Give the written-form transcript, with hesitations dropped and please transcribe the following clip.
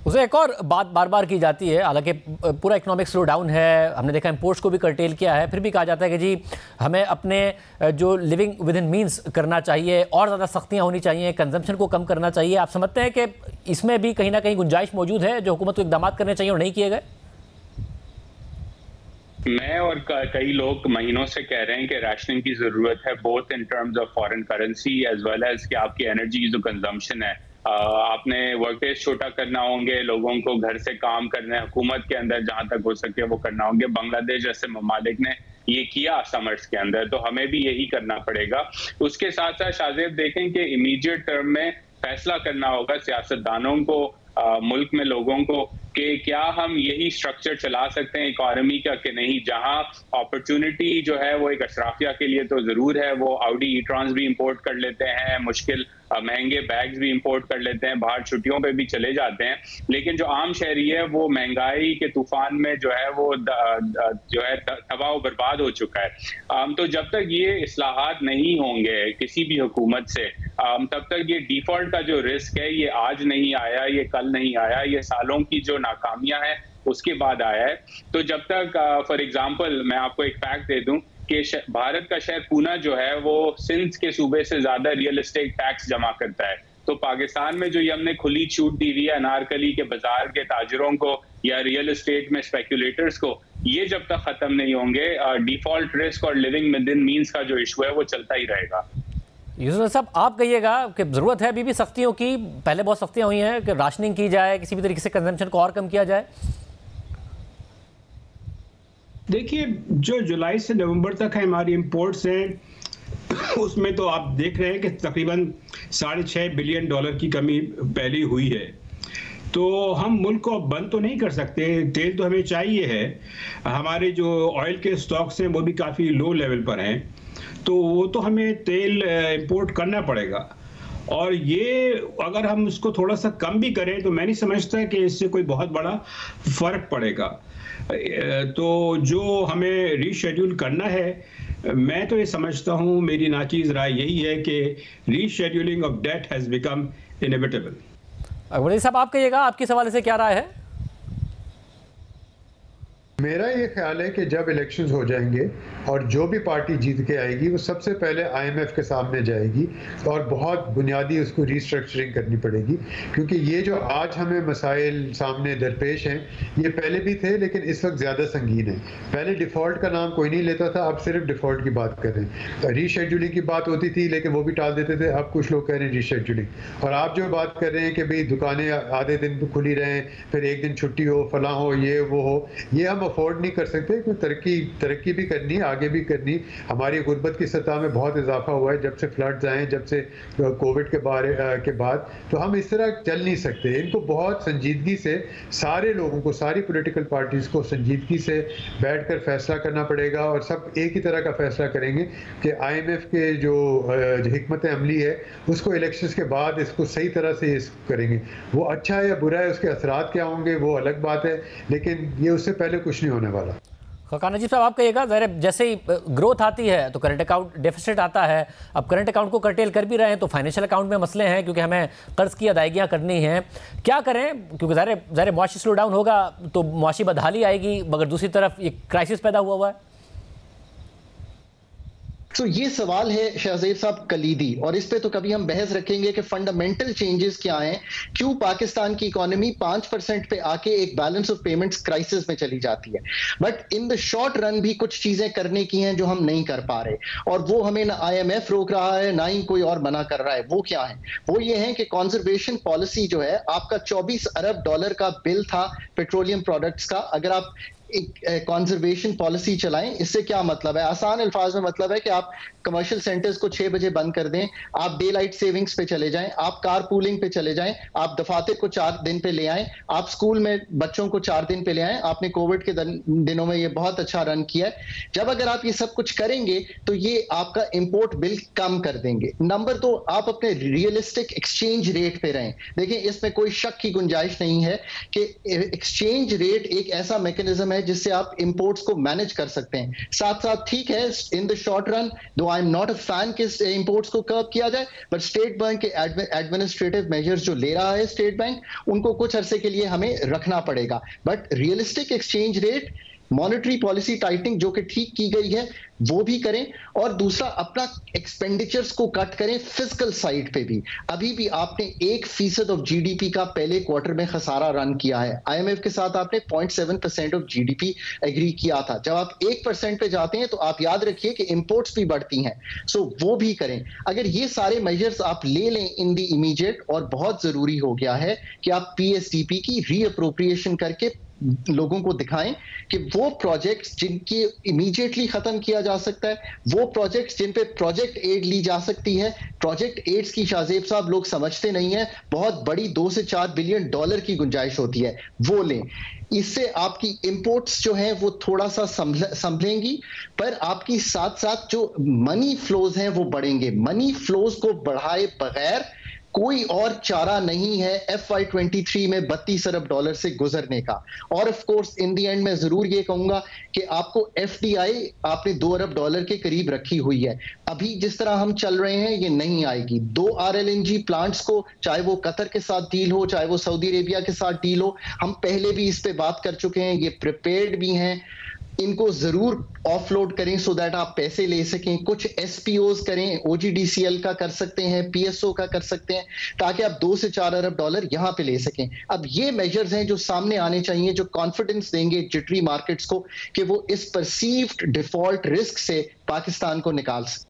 उसे एक और बात बार बार की जाती है, हालांकि पूरा इकोनॉमिक स्लो डाउन है, हमने देखा इंपोर्ट्स को भी कर्टेल किया है, फिर भी कहा जाता है कि जी हमें अपने जो लिविंग विद इन मीन्स करना चाहिए, और ज़्यादा सख्तियां होनी चाहिए, कंजम्पशन को कम करना चाहिए। आप समझते हैं कि इसमें भी कहीं ना कहीं गुंजाइश मौजूद है जो हुकूमत को इकदाम करने चाहिए और नहीं किए गए? मैं और कई लोग महीनों से कह रहे हैं कि राशनिंग की जरूरत है, both in terms of foreign currency as well as कि आपकी एनर्जी जो कंजम्पशन है, आपने वर्कडेज छोटा करना होंगे, लोगों को घर से काम करना है, हुकूमत के अंदर जहां तक हो सके वो करना होंगे। बांग्लादेश जैसे ममालिक ने ये किया समर्स के अंदर, तो हमें भी यही करना पड़ेगा। उसके साथ साथ शाज़ेब देखें कि इमीडिएट टर्म में फैसला करना होगा सियासतदानों को, मुल्क में लोगों को, कि क्या हम यही स्ट्रक्चर चला सकते हैं इकोनॉमी का कि नहीं, जहां अपॉर्चुनिटी जो है वो एक अशराफिया के लिए तो जरूर है, वो ऑडी ई-ट्रॉन्स भी इंपोर्ट कर लेते हैं, मुश्किल महंगे बैग्स भी इंपोर्ट कर लेते हैं, बाहर छुट्टियों पे भी चले जाते हैं, लेकिन जो आम शहरी है वो महंगाई के तूफान में जो है वो जो है तबाह बर्बाद हो चुका है। तो जब तक ये इस्लाहात नहीं होंगे किसी भी हुकूमत से, तब तक ये डिफॉल्ट का जो रिस्क है ये आज नहीं आया, ये कल नहीं आया, ये सालों की जो नाकामियां हैं उसके बाद आया है। तो जब तक फॉर एग्जांपल मैं आपको एक फैक्ट दे दूं कि भारत का शहर पूना जो है वो सिंध के सूबे से ज्यादा रियल एस्टेट टैक्स जमा करता है। तो पाकिस्तान में जो ये हमने खुली छूट दी हुई है अनारकली के बाजार के ताजरों को या रियल एस्टेट में स्पेकुलेटर्स को, ये जब तक खत्म नहीं होंगे, डिफॉल्ट रिस्क और लिविंग विद इन मींस का जो इशू है वो चलता ही रहेगा। यूसुफ साहब, आप कहिएगा कि ज़रूरत है अभी भी सख्तियों की? पहले बहुत सख्तियां हुई हैं कि राशनिंग की जाए, किसी भी तरीके से कंजम्पशन को और कम किया जाए। देखिए, जो जुलाई से नवंबर तक है हमारी इंपोर्ट्स हैं, उसमें तो आप देख रहे हैं कि तकरीबन $6.5 बिलियन की कमी पहले हुई है। तो हम मुल्क को बंद तो नहीं कर सकते, तेल तो हमें चाहिए है। हमारे जो ऑयल के स्टॉक्स हैं वो भी काफ़ी लो लेवल पर हैं, तो वो तो हमें तेल इंपोर्ट करना पड़ेगा। और ये अगर हम उसको थोड़ा सा कम भी करें तो मैं नहीं समझता कि इससे कोई बहुत बड़ा फर्क पड़ेगा। तो जो हमें रीशेड्यूल करना है, मैं तो ये समझता हूँ, मेरी नाचीज़ राय यही है कि rescheduling of debt has become inevitable. Akbar साहब, आप कहिएगा, आपकी सवाल से क्या राय है? मेरा ये ख्याल है कि जब इलेक्शंस हो जाएंगे और जो भी पार्टी जीत के आएगी वो सबसे पहले IMF के सामने जाएगी और बहुत बुनियादी उसको रीस्ट्रक्चरिंग करनी पड़ेगी, क्योंकि ये जो आज हमें मसाइल सामने दरपेश हैं ये पहले भी थे लेकिन इस वक्त ज़्यादा संगीन है। पहले डिफ़ॉल्ट का नाम कोई नहीं लेता था, अब सिर्फ डिफ़ॉल्ट की बात कर रहे हैं। रीशेड्यूलिंग की बात होती थी लेकिन वो भी टाल देते थे, अब कुछ लोग कह रहे हैं रीशेड्यूलिंग। और आप जो बात कर रहे हैं कि भाई दुकानें आधे दिन खुली रहें, फिर एक दिन छुट्टी हो, फलां हो, ये वो हो, ये हम अफोर्ड नहीं कर सकते, क्योंकि तरक्की भी करनी है, आगे भी करनी। हमारी गुर्बत की सतह में बहुत इजाफा हुआ है जब से फ्लड्स आए, जब से कोविड के बाद, तो हम इस तरह चल नहीं सकते। इनको बहुत संजीदगी से सारे लोगों को, सारी पॉलिटिकल पार्टीज को संजीदगी से बैठकर फैसला करना पड़ेगा और सब एक ही तरह का फैसला करेंगे कि IMF के जो हिकमत अमली है उसको इलेक्शंस के बाद इसको सही तरह से करेंगे। वो अच्छा है या बुरा है, उसके असरात क्या होंगे वो अलग बात है, लेकिन ये उससे पहले कुछ नहीं होने वाला। खकान नजीब साहब, आप कहिएगा, जैसे ही ग्रोथ आती है तो करंट अकाउंट डेफिसिट आता है। अब करंट अकाउंट को कर्टेल कर भी रहे हैं तो फाइनेंशियल अकाउंट में मसले हैं, क्योंकि हमें कर्ज की अदायगियां करनी हैं। क्या करें? क्योंकि ज़ाहिर मुआशी स्लो डाउन होगा तो मुआशी बदहाली आएगी, मगर दूसरी तरफ ये क्राइसिस पैदा हुआ है। तो ये सवाल है शाहजेब साहब कलीदी, और इस पे तो कभी हम बहस रखेंगे कि फंडामेंटल चेंजेस क्या हैं, क्यों पाकिस्तान की इकोनॉमी 5% पे आके एक बैलेंस ऑफ पेमेंट्स क्राइसिस में चली जाती है। But in the short run भी कुछ चीजें करने की हैं जो हम नहीं कर पा रहे, और वो हमें ना IMF रोक रहा है ना ही कोई और मना कर रहा है। वो क्या है? वो ये है कि कंजर्वेशन पॉलिसी जो है, आपका $24 अरब का बिल था पेट्रोलियम प्रोडक्ट्स का, अगर आप एक कंजर्वेशन पॉलिसी चलाएं, इससे क्या मतलब है? आसान अल्फाज में मतलब है कि आप कमर्शियल सेंटर्स को 6 बजे बंद कर दें, आप डे लाइट सेविंग्स पे चले जाएं, आप कार पूलिंग पे चले जाएं, आप दफातर को 4 दिन पे ले आएं, आप स्कूल में बच्चों को 4 दिन पे ले आएं। आपने कोविड के दिनों में ये बहुत अच्छा रन किया है। जब अगर आप ये सब कुछ करेंगे तो ये आपका इंपोर्ट बिल कम कर देंगे। नंबर 2, आप अपने रियलिस्टिक एक्सचेंज रेट पे रहें। देखिए, इसमें कोई शक की गुंजाइश नहीं है कि एक्सचेंज रेट एक ऐसा मैकेनिज्म है जिससे आप इंपोर्ट्स को मैनेज कर सकते हैं। साथ साथ ठीक है, इन द शॉर्ट रन दो I am not a fan कि इंपोर्ट्स को कर्ब किया जाए, बट स्टेट बैंक के एडमिनिस्ट्रेटिव मेजर्स जो ले रहा है स्टेट बैंक, उनको कुछ अरसे के लिए हमें रखना पड़ेगा। But realistic exchange rate, monetary policy tightening जो कि ठीक की गई है वो भी करें, और दूसरा अपना एक्सपेंडिचर्स को कट करें फिजिकल साइड पे भी। अभी भी आपने 1% ऑफ जीडीपी का पहले क्वार्टर में खसारा रन किया है। आईएमएफ के साथ आपने 0.7% ऑफ जीडीपी एग्री किया था। जब आप 1% पे जाते हैं तो आप याद रखिए कि इंपोर्ट्स भी बढ़ती हैं, सो वो भी करें। अगर ये सारे मेजर्स आप ले लें इन दी इमीडिएट, और बहुत जरूरी हो गया है कि आप पीएसडीपी की रीअप्रोप्रिएशन करके लोगों को दिखाएं कि वो प्रोजेक्ट्स जिनकी इमीडिएटली खत्म किया जा सकता है, वो प्रोजेक्ट्स जिन पे प्रोजेक्ट एड ली जा सकती है। प्रोजेक्ट एड्स की शाहजेब साहब लोग समझते नहीं है, बहुत बड़ी 2 से 4 बिलियन डॉलर की गुंजाइश होती है, वो लें। इससे आपकी इंपोर्ट्स जो हैं वो थोड़ा सा संभलेंगी, पर आपकी साथ साथ जो मनी फ्लोज हैं वो बढ़ेंगे। मनी फ्लोज को बढ़ाए बगैर कोई और चारा नहीं है FY23 में 32 अरब डॉलर से गुजरने का। और of course in the and मैं जरूर ये कहूंगा कि आपको FDI आपने 2 अरब डॉलर के करीब रखी हुई है। अभी जिस तरह हम चल रहे हैं ये नहीं आएगी। 2 RLNG प्लांट्स को, चाहे वो कतर के साथ डील हो, चाहे वो सऊदी अरेबिया के साथ डील हो, हम पहले भी इस पे बात कर चुके हैं, ये प्रिपेयर्ड भी हैं। इनको जरूर ऑफलोड करें सो दैट आप पैसे ले सकें। कुछ SPOs करें, OGDCL का कर सकते हैं, PSO का कर सकते हैं, ताकि आप 2 से 4 अरब डॉलर यहां पे ले सकें। अब ये मेजर्स हैं जो सामने आने चाहिए, जो कॉन्फिडेंस देंगे जिटरी मार्केट्स को कि वो इस परसीव्ड डिफॉल्ट रिस्क से पाकिस्तान को निकाल सकें।